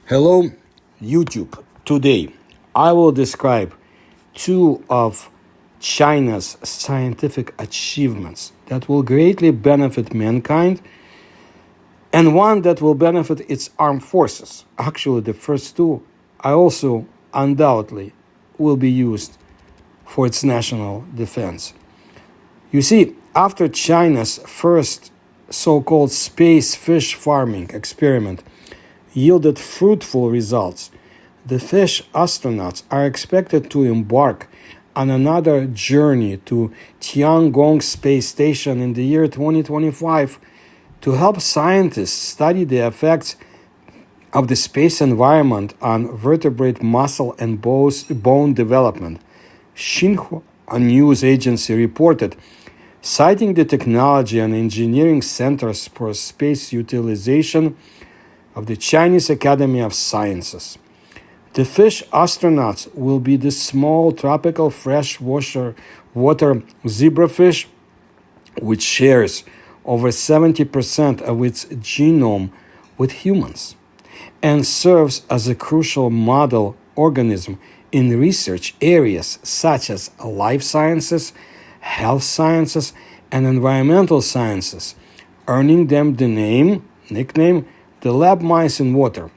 Hello, YouTube. Today, I will describe two of China's scientific achievements that will greatly benefit mankind and one that will benefit its armed forces. Actually, the first two I also undoubtedly will be used for its national defense. You see, after China's first so-called space fish farming experiment yielded fruitful results, the fish astronauts are expected to embark on another journey to Tiangong Space Station in the year 2025 to help scientists study the effects of the space environment on vertebrate muscle and bone development. Xinhua news agency reported, citing the technology and engineering centers for space utilization of the Chinese Academy of Sciences. The fish astronauts will be the small tropical freshwater zebrafish, which shares over 70% of its genome with humans and serves as a crucial model organism in research areas such as life sciences, health sciences, and environmental sciences, earning them the nickname, the lab mice in water.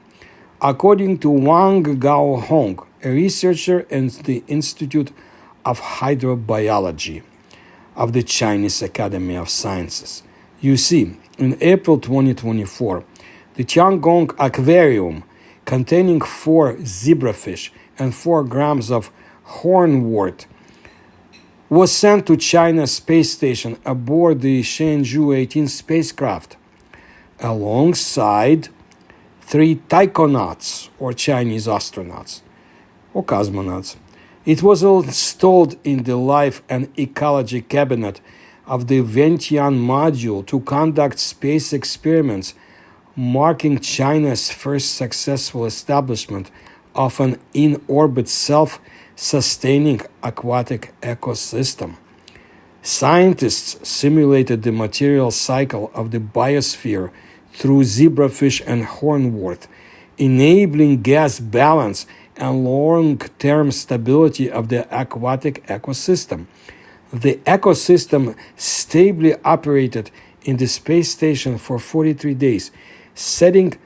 According to Wang Gaohong, a researcher in the Institute of Hydrobiology of the Chinese Academy of Sciences. You see, in April 2024, the Tiangong Aquarium, containing 4 zebrafish and 4 grams of hornwort, was sent to China's space station aboard the Shenzhou 18 spacecraft, alongside 3 taikonauts, or Chinese astronauts, or cosmonauts. It was installed in the Life and Ecology Cabinet of the Vientiane module to conduct space experiments, marking China's first successful establishment of an in-orbit self-sustaining aquatic ecosystem. Scientists simulated the material cycle of the biosphere through zebrafish and hornwort, enabling gas balance and long-term stability of the aquatic ecosystem. The ecosystem stably operated in the space station for 43 days, setting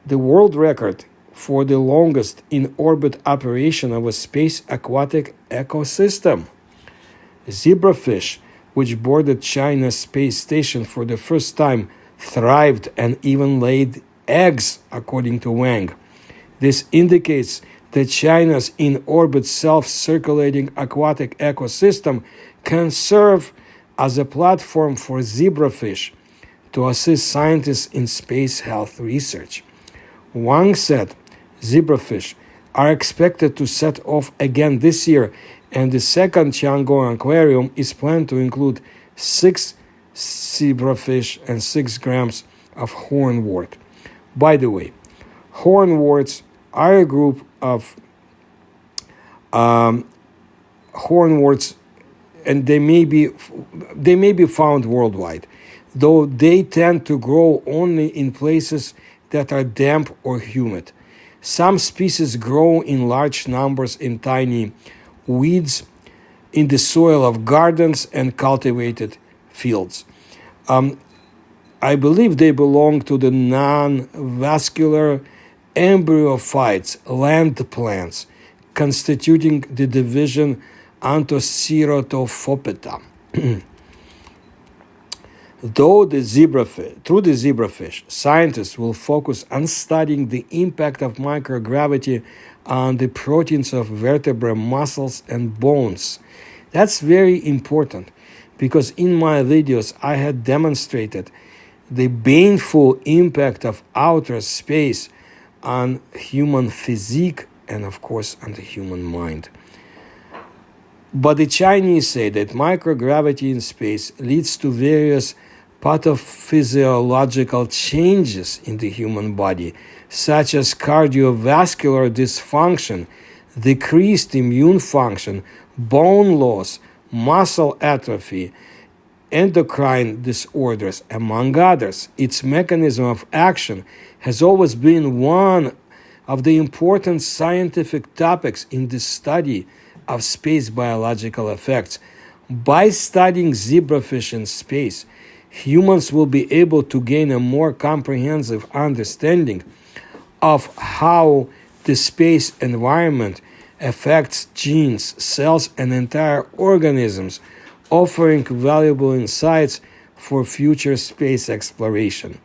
the world record for the longest in-orbit operation of a space aquatic ecosystem. Zebrafish, which boarded China's space station for the first time, thrived and even laid eggs, according to Wang. This indicates that China's in-orbit self-circulating aquatic ecosystem can serve as a platform for zebrafish to assist scientists in space health research. Wang said zebrafish are expected to set off again this year, and the second Tiangong aquarium is planned to include 6 zebrafish and 6 grams of hornwort. By the way, hornworts are a group of hornworts, and they may be found worldwide, though they tend to grow only in places that are damp or humid. Some species grow in large numbers in tiny weeds in the soil of gardens and cultivated fields. I believe they belong to the non-vascular embryophytes, land plants, constituting the division Anthoceratophyta. Through the zebrafish, scientists will focus on studying the impact of microgravity on the proteins of vertebrate muscles and bones. That's very important, because in my videos I had demonstrated the baneful impact of outer space on human physique and, of course, on the human mind. But the Chinese say that microgravity in space leads to various pathophysiological changes in the human body, such as cardiovascular dysfunction, decreased immune function, bone loss, muscle atrophy, endocrine disorders, among others. Its mechanism of action has always been one of the important scientific topics in the study of space biological effects. By studying zebrafish in space, humans will be able to gain a more comprehensive understanding of how the space environment affects genes, cells, and entire organisms, offering valuable insights for future space exploration.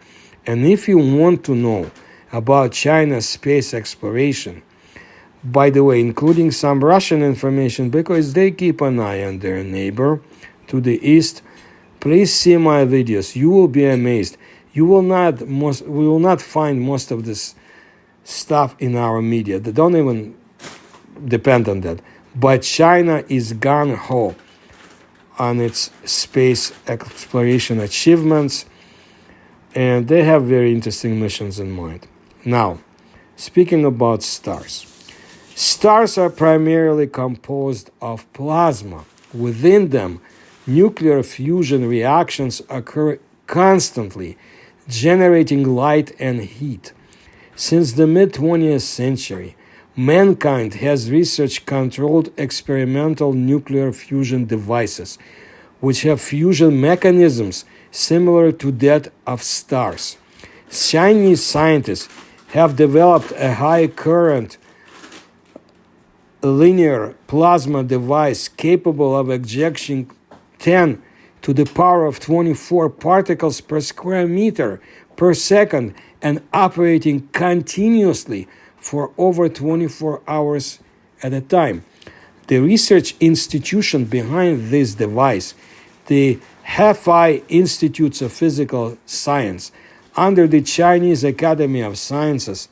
And if you want to know about China's space exploration, by the way, including some Russian information because they keep an eye on their neighbor to the east, please see my videos. You will be amazed. We will not find most of this stuff in our media. They don't even depend on that. But China is gung-ho on its space exploration achievements, and they have very interesting missions in mind. Now, speaking about stars. Stars are primarily composed of plasma. Within them, nuclear fusion reactions occur constantly, generating light and heat. Since the mid-20th century, mankind has researched controlled experimental nuclear fusion devices, which have fusion mechanisms similar to that of stars. Chinese scientists have developed a high current linear plasma device capable of ejecting 10 to the power of 24 particles per square meter per second and operating continuously for over 24 hours at a time. The research institution behind this device, the Hefei Institutes of Physical Science, under the Chinese Academy of Sciences,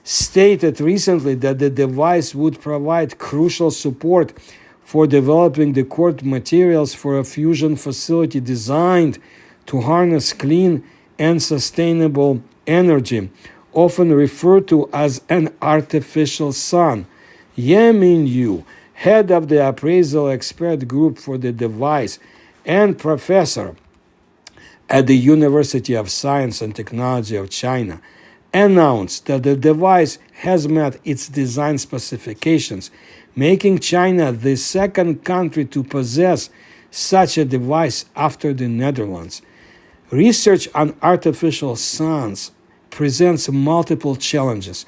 stated recently that the device would provide crucial support for developing the core materials for a fusion facility designed to harness clean and sustainable energy, often referred to as an artificial sun. Ye Min-yu, head of the appraisal expert group for the device and professor at the University of Science and Technology of China, announced that the device has met its design specifications, making China the second country to possess such a device after the Netherlands. Research on artificial suns presents multiple challenges,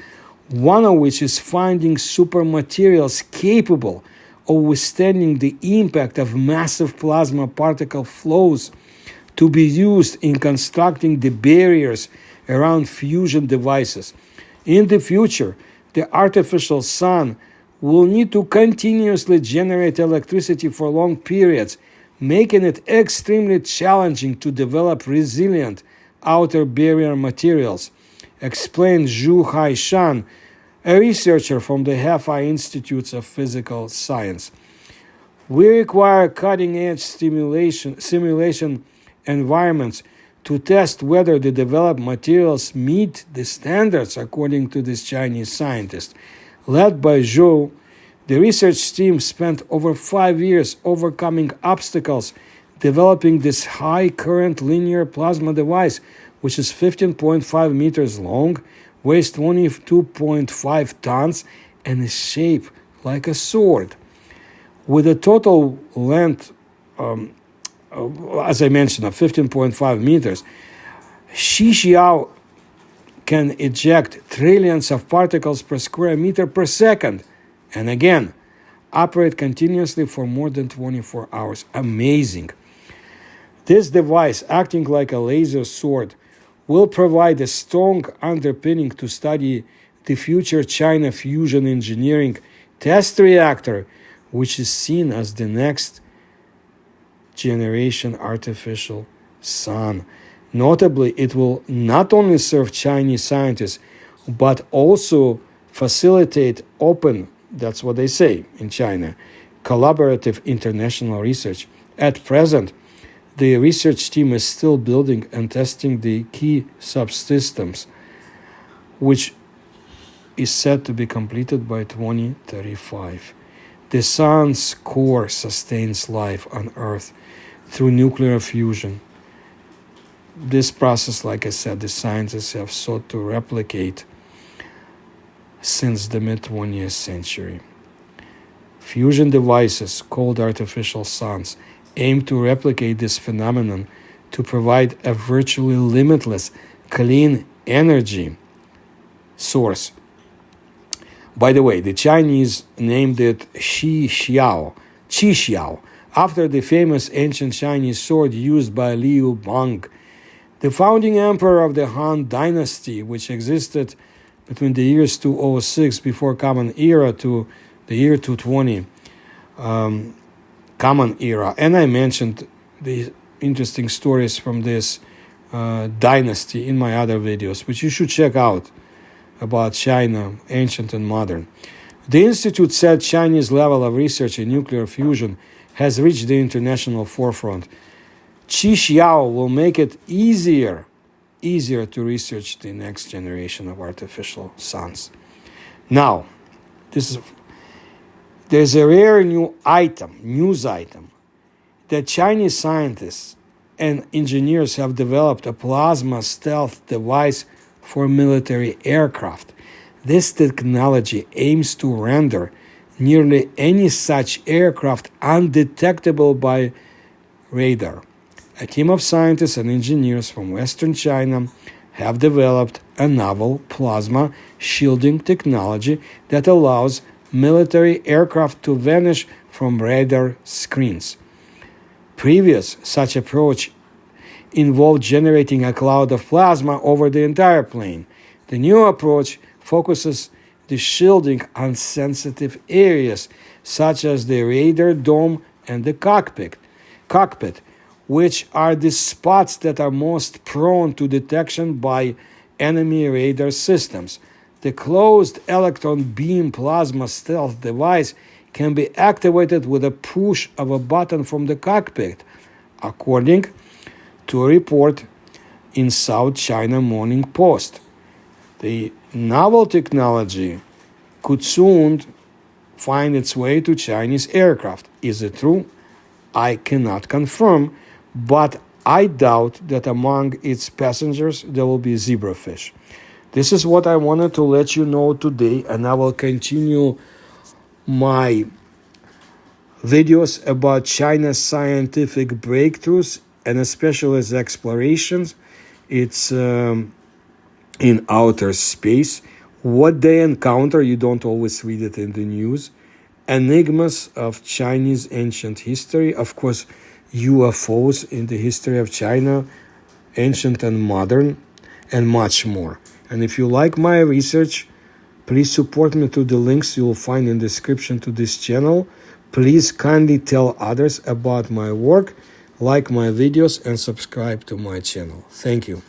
one of which is finding supermaterials capable of withstanding the impact of massive plasma particle flows to be used in constructing the barriers around fusion devices. In the future, the artificial sun will need to continuously generate electricity for long periods, making it extremely challenging to develop resilient outer barrier materials, explained Zhu Haishan, a researcher from the Hefei Institutes of Physical Science. We require cutting-edge simulation environments to test whether the developed materials meet the standards, according to this Chinese scientist. Led by Zhou, the research team spent over 5 years overcoming obstacles, developing this high-current linear plasma device, which is 15.5 meters long, weighs 22.5 tons, and is shaped like a sword. With a total length as I mentioned, of 15.5 meters, Xixiao can eject trillions of particles per square meter per second, and again, operate continuously for more than 24 hours. Amazing. This device, acting like a laser sword, will provide a strong underpinning to study the future China fusion engineering test reactor, which is seen as the next generation artificial sun. Notably, it will not only serve Chinese scientists, but also facilitate open, that's what they say in China, collaborative international research. At present, the research team is still building and testing the key subsystems, which is set to be completed by 2035. The sun's core sustains life on Earth. through nuclear fusion. This process, like I said, the scientists have sought to replicate since the mid-20th century. Fusion devices, called artificial suns, aim to replicate this phenomenon to provide a virtually limitless, clean energy source. By the way, the Chinese named it Qi Xiao, after the famous ancient Chinese sword used by Liu Bang, the founding emperor of the Han Dynasty, which existed between the years 206 before Common Era to the year 220 Common Era. And I mentioned the interesting stories from this dynasty in my other videos, which you should check out, about China, ancient and modern. The Institute said Chinese level of research in nuclear fusion has reached the international forefront. Qi Xiao will make it easier to research the next generation of artificial suns. Now, there's a rare news item that Chinese scientists and engineers have developed a plasma stealth device for military aircraft. This technology aims to render nearly any such aircraft undetectable by radar. A team of scientists and engineers from Western China have developed a novel plasma shielding technology that allows military aircraft to vanish from radar screens. Previous such approach involved generating a cloud of plasma over the entire plane. The new approach focuses the shielding on sensitive areas such as the radar dome and the cockpit, which are the spots that are most prone to detection by enemy radar systems. The closed electron beam plasma stealth device can be activated with a push of a button from the cockpit, according to a report in South China Morning Post. The novel technology could soon find its way to Chinese aircraft. Is it true? I cannot confirm, but I doubt that among its passengers there will be zebrafish. This is what I wanted to let you know today, and I will continue my videos about China's scientific breakthroughs and especially its explorations. It's in outer space. What they encounter, you don't always read it in the news. Enigmas of Chinese ancient history. Of course, UFOs in the history of China, ancient and modern, and much more. And if you like my research, please support me through the links you will find in the description to this channel. Please kindly tell others about my work, like my videos, and subscribe to my channel. Thank you.